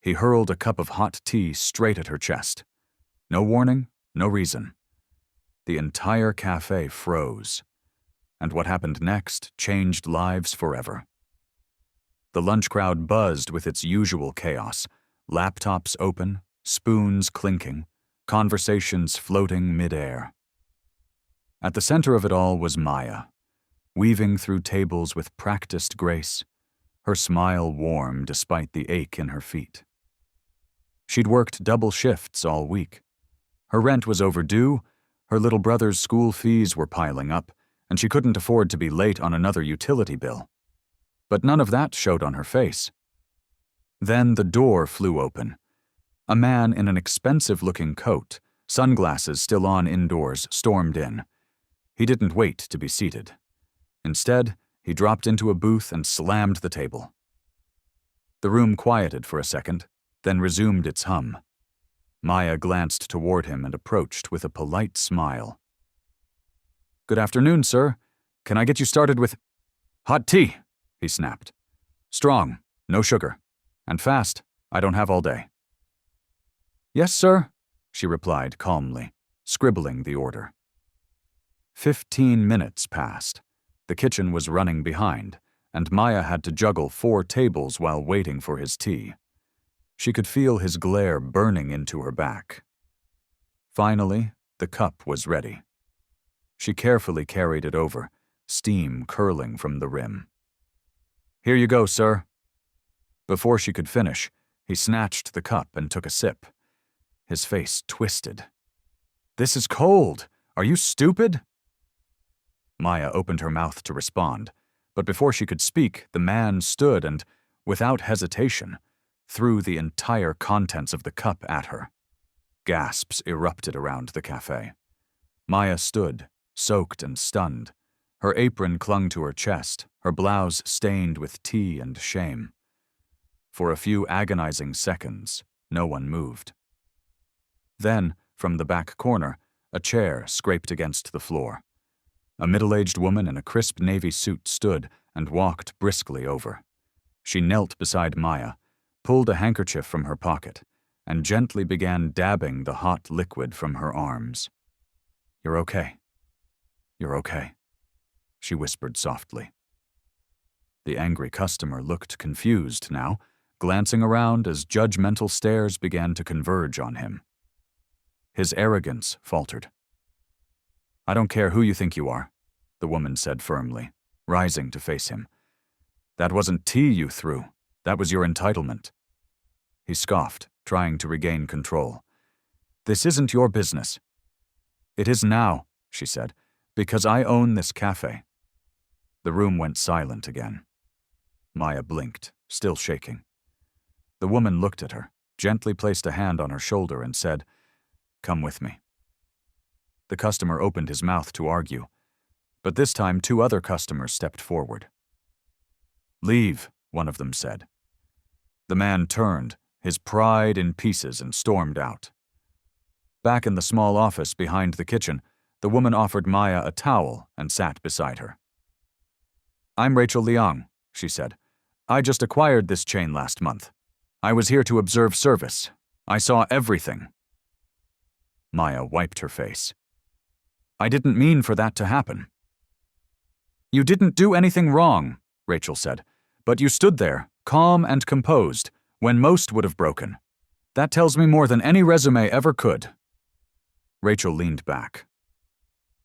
He hurled a cup of hot tea straight at her chest. No warning, no reason. The entire cafe froze, and what happened next changed lives forever. The lunch crowd buzzed with its usual chaos, laptops open, spoons clinking, conversations floating mid-air. At the center of it all was Maya, weaving through tables with practiced grace, her smile warm despite the ache in her feet. She'd worked double shifts all week. Her rent was overdue, her little brother's school fees were piling up, and she couldn't afford to be late on another utility bill. But none of that showed on her face. Then the door flew open. A man in an expensive-looking coat, sunglasses still on indoors, stormed in. He didn't wait to be seated. Instead, he dropped into a booth and slammed the table. The room quieted for a second, then resumed its hum. Maya glanced toward him and approached with a polite smile. "Good afternoon, sir. Can I get you started with—" "Hot tea," he snapped. "Strong, no sugar. And fast. I don't have all day." "Yes, sir," she replied calmly, scribbling the order. 15 minutes passed. The kitchen was running behind, and Maya had to juggle 4 tables while waiting for his tea. She could feel his glare burning into her back. Finally, the cup was ready. She carefully carried it over, steam curling from the rim. "Here you go, sir." Before she could finish, he snatched the cup and took a sip. His face twisted. "This is cold. Are you stupid?" Maya opened her mouth to respond, but before she could speak, the man stood and, without hesitation, threw the entire contents of the cup at her. Gasps erupted around the cafe. Maya stood, soaked and stunned. Her apron clung to her chest, her blouse stained with tea and shame. For a few agonizing seconds, no one moved. Then, from the back corner, a chair scraped against the floor. A middle-aged woman in a crisp navy suit stood and walked briskly over. She knelt beside Maya, pulled a handkerchief from her pocket, and gently began dabbing the hot liquid from her arms. "You're okay. You're okay," she whispered softly. The angry customer looked confused now, glancing around as judgmental stares began to converge on him. His arrogance faltered. "I don't care who you think you are," the woman said firmly, rising to face him. "That wasn't tea you threw. That was your entitlement." He scoffed, trying to regain control. "This isn't your business." "It is now," she said, "because I own this cafe." The room went silent again. Maya blinked, still shaking. The woman looked at her, gently placed a hand on her shoulder and said, "Come with me." The customer opened his mouth to argue, but this time 2 other customers stepped forward. "Leave," one of them said. The man turned, his pride in pieces, and stormed out. Back in the small office behind the kitchen, the woman offered Maya a towel and sat beside her. "I'm Rachel Liang," she said. "I just acquired this chain last month. I was here to observe service. I saw everything." Maya wiped her face. "I didn't mean for that to happen." "You didn't do anything wrong," Rachel said, "but you stood there, calm and composed, when most would have broken. That tells me more than any resume ever could." Rachel leaned back.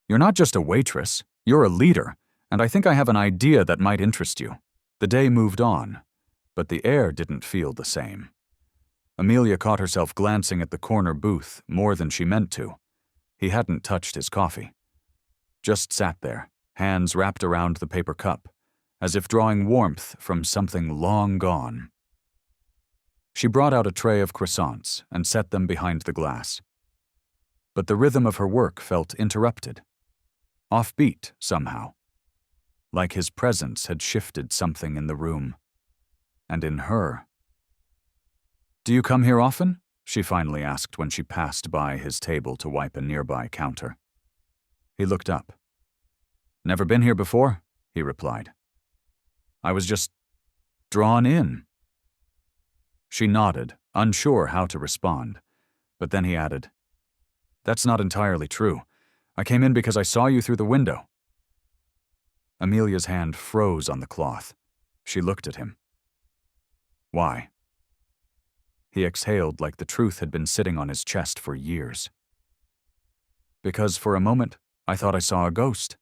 "You're not just a waitress, you're a leader, and I think I have an idea that might interest you." The day moved on, but the air didn't feel the same. Amelia caught herself glancing at the corner booth more than she meant to. He hadn't touched his coffee. Just sat there, hands wrapped around the paper cup, as if drawing warmth from something long gone. She brought out a tray of croissants and set them behind the glass. But the rhythm of her work felt interrupted. Offbeat, somehow. Like his presence had shifted something in the room. And in her. "Do you come here often?" she finally asked when she passed by his table to wipe a nearby counter. He looked up. "Never been here before," he replied. "I was just drawn in." She nodded, unsure how to respond, but then he added, "That's not entirely true. I came in because I saw you through the window." Amelia's hand froze on the cloth. She looked at him. "Why?" He exhaled like the truth had been sitting on his chest for years. "Because for a moment, I thought I saw a ghost."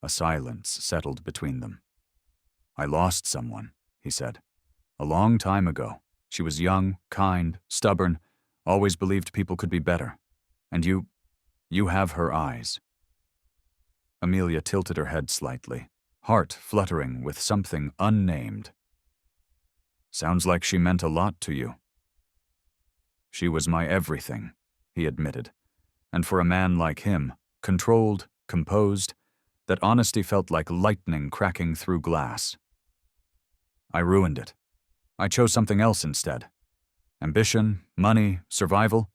A silence settled between them. "I lost someone," he said. "A long time ago. She was young, kind, stubborn, always believed people could be better. And you have her eyes." Amelia tilted her head slightly, heart fluttering with something unnamed. "Sounds like she meant a lot to you." "She was my everything," he admitted. And for a man like him, controlled, composed, that honesty felt like lightning cracking through glass. "I ruined it. I chose something else instead. Ambition, money, survival."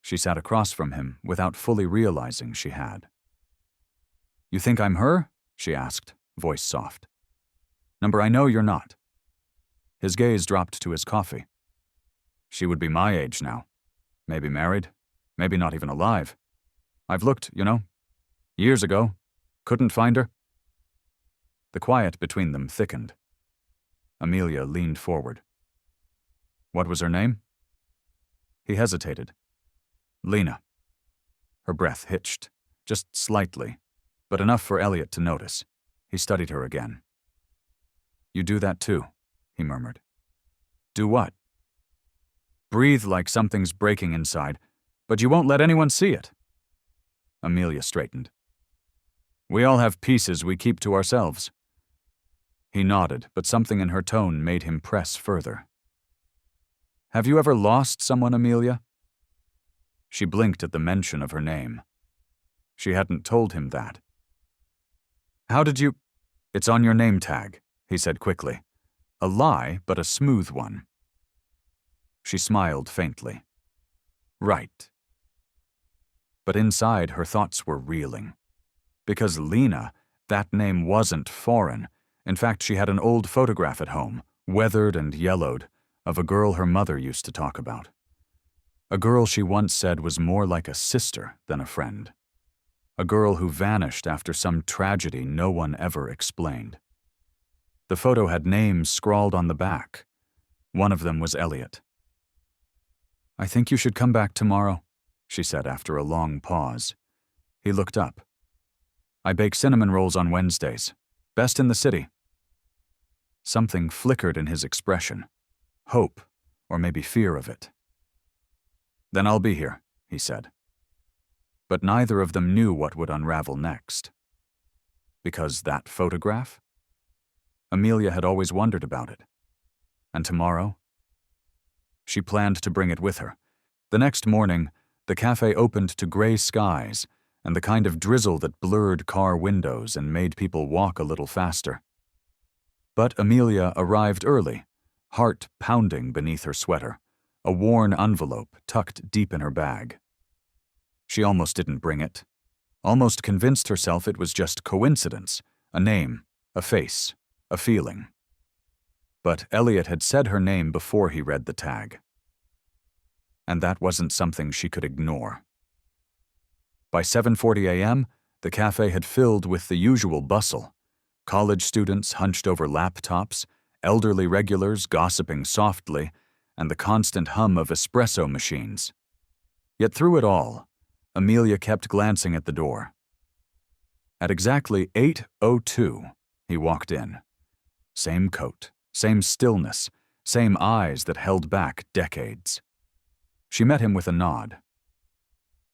She sat across from him without fully realizing she had. "You think I'm her?" she asked, voice soft. "Number, I know you're not." His gaze dropped to his coffee. "She would be my age now. Maybe married, maybe not even alive. I've looked, years ago. Couldn't find her." The quiet between them thickened. Amelia leaned forward. "What was her name?" He hesitated. "Lena." Her breath hitched, just slightly, but enough for Elliot to notice. He studied her again. "You do that too," he murmured. "Do what?" "Breathe like something's breaking inside, but you won't let anyone see it." Amelia straightened. "We all have pieces we keep to ourselves." He nodded, but something in her tone made him press further. "Have you ever lost someone, Amelia?" She blinked at the mention of her name. She hadn't told him that. "How did you—" "It's on your name tag," he said quickly. A lie, but a smooth one. She smiled faintly. "Right." But inside, her thoughts were reeling. Because Lena, that name wasn't foreign. In fact, she had an old photograph at home, weathered and yellowed, of a girl her mother used to talk about. A girl she once said was more like a sister than a friend. A girl who vanished after some tragedy no one ever explained. The photo had names scrawled on the back. One of them was Elliot. "I think you should come back tomorrow," she said after a long pause. He looked up. "I bake cinnamon rolls on Wednesdays. Best in the city." Something flickered in his expression. Hope, or maybe fear of it. "Then I'll be here," he said. But neither of them knew what would unravel next. Because that photograph? Amelia had always wondered about it. And tomorrow? She planned to bring it with her. The next morning, the cafe opened to gray skies and the kind of drizzle that blurred car windows and made people walk a little faster. But Amelia arrived early, heart pounding beneath her sweater, a worn envelope tucked deep in her bag. She almost didn't bring it, almost convinced herself it was just coincidence, a name, a face, a feeling. But Elliot had said her name before he read the tag. And that wasn't something she could ignore. By 7:40 a.m., the cafe had filled with the usual bustle. College students hunched over laptops, elderly regulars gossiping softly, and the constant hum of espresso machines. Yet through it all, Amelia kept glancing at the door. At exactly 8:02, he walked in. Same coat, same stillness, same eyes that held back decades. She met him with a nod.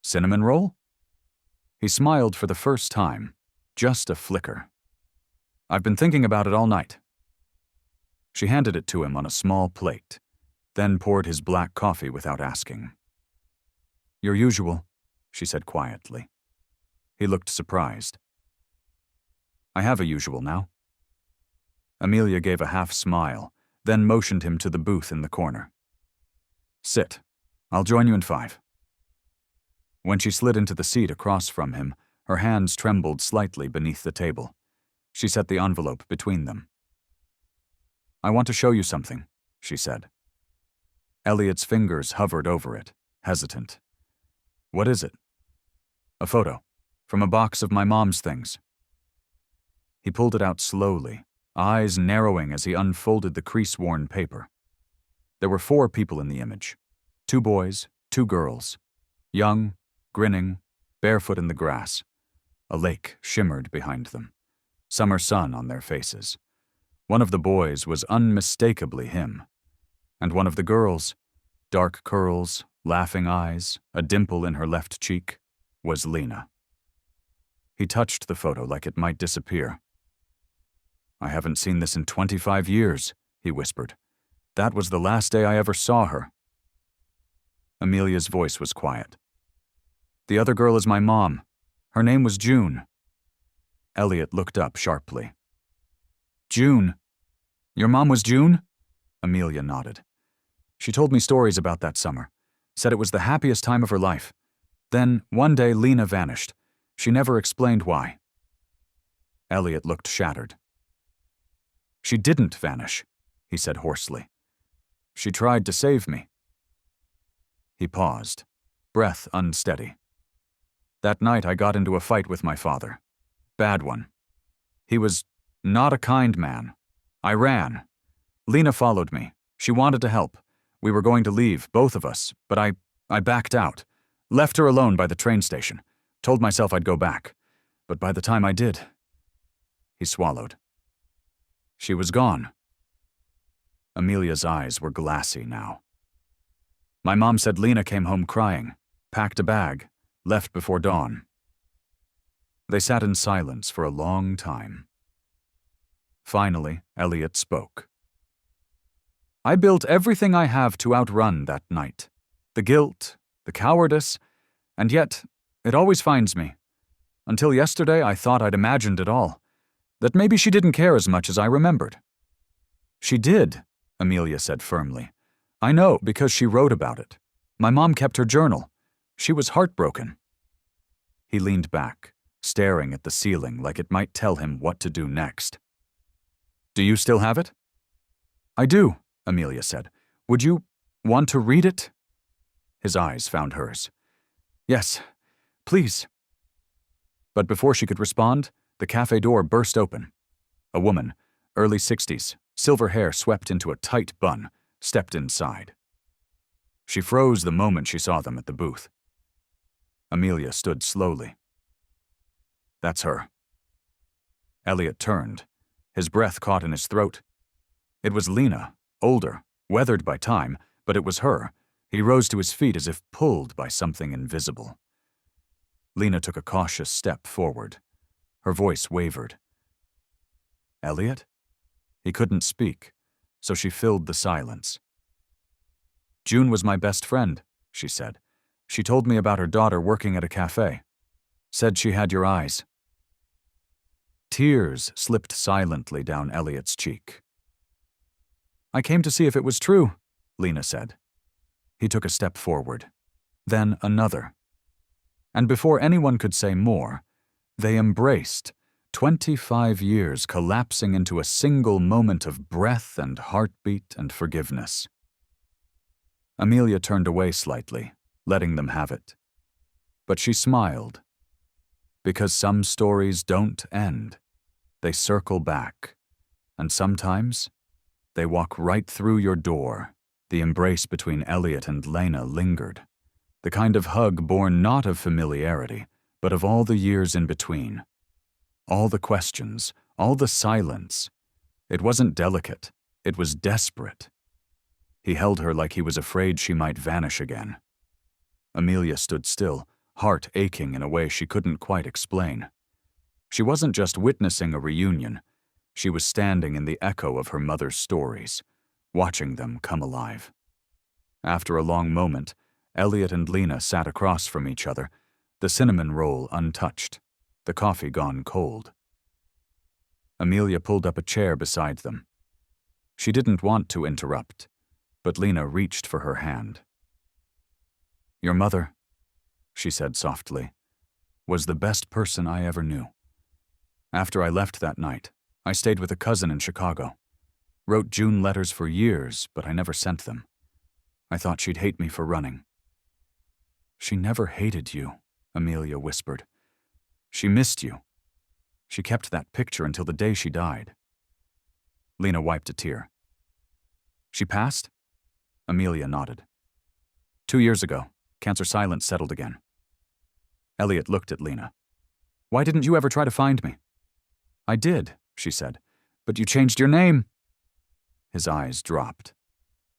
"Cinnamon roll?" He smiled for the first time, just a flicker. "I've been thinking about it all night." She handed it to him on a small plate, then poured his black coffee without asking. "Your usual," she said quietly. He looked surprised. "I have a usual now." Amelia gave a half smile, then motioned him to the booth in the corner. "Sit. I'll join you in 5. When she slid into the seat across from him, her hands trembled slightly beneath the table. She set the envelope between them. "I want to show you something," she said. Elliot's fingers hovered over it, hesitant. What is it? A photo, from a box of my mom's things. He pulled it out slowly, eyes narrowing as he unfolded the crease-worn paper. There were 4 people in the image. 2 boys, 2 girls. Young, grinning, barefoot in the grass. A lake shimmered behind them. Summer sun on their faces. One of the boys was unmistakably him. And one of the girls, dark curls, laughing eyes, a dimple in her left cheek, was Lena. He touched the photo like it might disappear. I haven't seen this in 25 years, he whispered. That was the last day I ever saw her. Amelia's voice was quiet. The other girl is my mom. Her name was June. Elliot looked up sharply. June? Your mom was June? Amelia nodded. She told me stories about that summer, said it was the happiest time of her life. Then, one day, Lena vanished. She never explained why. Elliot looked shattered. She didn't vanish, he said hoarsely. She tried to save me. He paused, breath unsteady. That night I got into a fight with my father. Bad one. He was not a kind man. I ran. Lena followed me. She wanted to help. We were going to leave, both of us, but I backed out. Left her alone by the train station. Told myself I'd go back. But by the time I did, he swallowed. She was gone. Amelia's eyes were glassy now. My mom said Lena came home crying, packed a bag, left before dawn. They sat in silence for a long time. Finally, Elliot spoke. I built everything I have to outrun that night. The guilt, the cowardice, and yet it always finds me. Until yesterday, I thought I'd imagined it all. That maybe she didn't care as much as I remembered. She did, Amelia said firmly. I know because she wrote about it. My mom kept her journal. She was heartbroken. He leaned back, staring at the ceiling like it might tell him what to do next. Do you still have it? I do, Amelia said. Would you want to read it? His eyes found hers. Yes, please. But before she could respond, the cafe door burst open. A woman, early 60s, silver hair swept into a tight bun, stepped inside. She froze the moment she saw them at the booth. Amelia stood slowly. That's her. Elliot turned. His breath caught in his throat. It was Lena, older, weathered by time, but it was her. He rose to his feet as if pulled by something invisible. Lena took a cautious step forward. Her voice wavered. Elliot? He couldn't speak, so she filled the silence. June was my best friend, she said. She told me about her daughter working at a cafe. Said she had your eyes. Tears slipped silently down Elliot's cheek. I came to see if it was true, Lena said. He took a step forward, then another. And before anyone could say more, they embraced, 25 years collapsing into a single moment of breath and heartbeat and forgiveness. Amelia turned away slightly, letting them have it. But she smiled. Because some stories don't end. They circle back. And sometimes, they walk right through your door. The embrace between Elliot and Lena lingered. The kind of hug born not of familiarity, but of all the years in between. All the questions, all the silence. It wasn't delicate. It was desperate. He held her like he was afraid she might vanish again. Amelia stood still, heart aching in a way she couldn't quite explain. She wasn't just witnessing a reunion. She was standing in the echo of her mother's stories, watching them come alive. After a long moment, Elliot and Lena sat across from each other, the cinnamon roll untouched, the coffee gone cold. Amelia pulled up a chair beside them. She didn't want to interrupt, but Lena reached for her hand. Your mother, she said softly, was the best person I ever knew. After I left that night, I stayed with a cousin in Chicago. Wrote June letters for years, but I never sent them. I thought she'd hate me for running." "She never hated you," Amelia whispered. "She missed you. She kept that picture until the day she died." Lena wiped a tear. "She passed?" Amelia nodded. 2 years ago, cancer silence settled again." Elliot looked at Lena. "Why didn't you ever try to find me?" "I did," she said, "but you changed your name." His eyes dropped.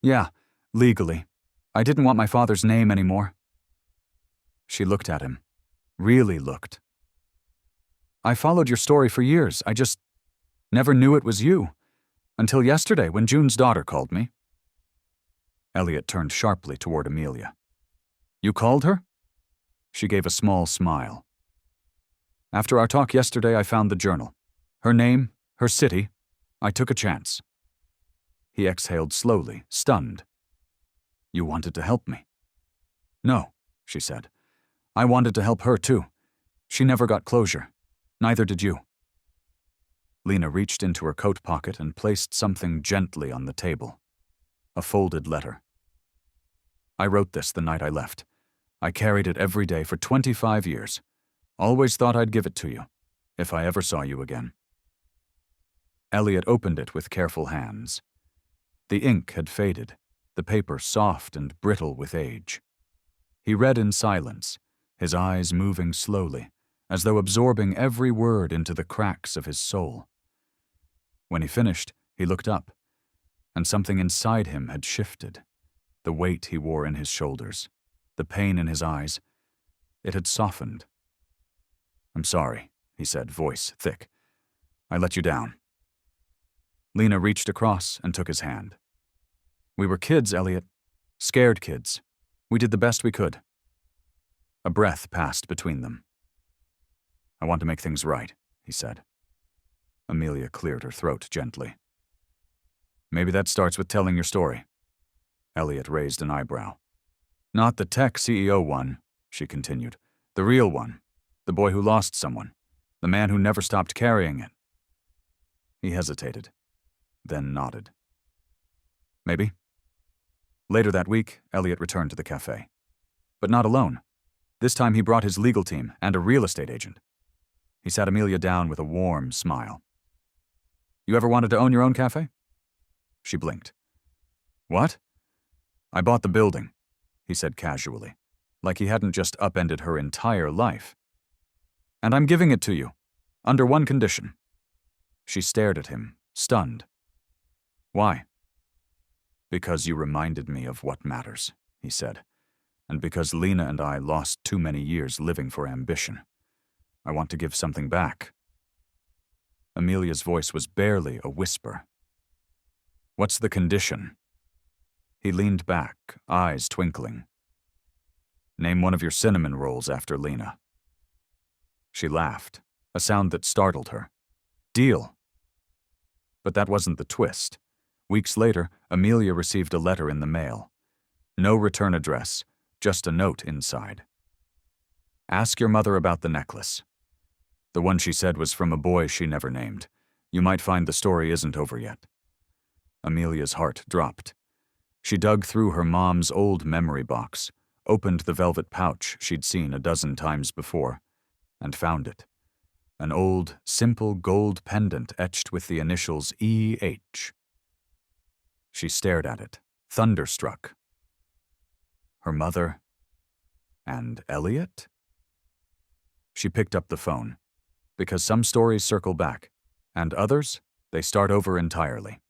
"Yeah, legally. I didn't want my father's name anymore." She looked at him. Really looked. "I followed your story for years. I just never knew it was you. Until yesterday when June's daughter called me." Elliot turned sharply toward Amelia. "You called her?" She gave a small smile. "After our talk yesterday, I found the journal. Her name, her city. I took a chance." He exhaled slowly, stunned. "You wanted to help me?" "No," she said. "I wanted to help her too. She never got closure. Neither did you." Lena reached into her coat pocket and placed something gently on the table. A folded letter. "I wrote this the night I left. I carried it every day for 25 years. Always thought I'd give it to you, if I ever saw you again." Elliot opened it with careful hands. The ink had faded, the paper soft and brittle with age. He read in silence, his eyes moving slowly, as though absorbing every word into the cracks of his soul. When he finished, he looked up, and something inside him had shifted. The weight he wore in his shoulders, the pain in his eyes, it had softened. "I'm sorry," he said, voice thick. "I let you down." Lena reached across and took his hand. "We were kids, Elliot. Scared kids. We did the best we could." A breath passed between them. "I want to make things right," he said. Amelia cleared her throat gently. "Maybe that starts with telling your story." Elliot raised an eyebrow. "Not the tech CEO one," she continued. "The real one. The boy who lost someone. The man who never stopped carrying it." He hesitated, then nodded. "Maybe." Later that week, Elliot returned to the cafe. But not alone. This time he brought his legal team and a real estate agent. He sat Amelia down with a warm smile. "You ever wanted to own your own cafe?" She blinked. "What?" "I bought the building," he said casually, like he hadn't just upended her entire life. "And I'm giving it to you, under one condition." She stared at him, stunned. "Why?" "Because you reminded me of what matters," he said, "and because Lena and I lost too many years living for ambition. I want to give something back." Amelia's voice was barely a whisper. "What's the condition?" He leaned back, eyes twinkling. "Name one of your cinnamon rolls after Lena." She laughed, a sound that startled her. "Deal." But that wasn't the twist. Weeks later, Amelia received a letter in the mail. No return address, just a note inside. "Ask your mother about the necklace." The one she said was from a boy she never named. "You might find the story isn't over yet." Amelia's heart dropped. She dug through her mom's old memory box, opened the velvet pouch she'd seen a dozen times before, and found it. An old, simple gold pendant etched with the initials E.H. She stared at it, thunderstruck. Her mother and Elliot? She picked up the phone, because some stories circle back, and others, they start over entirely.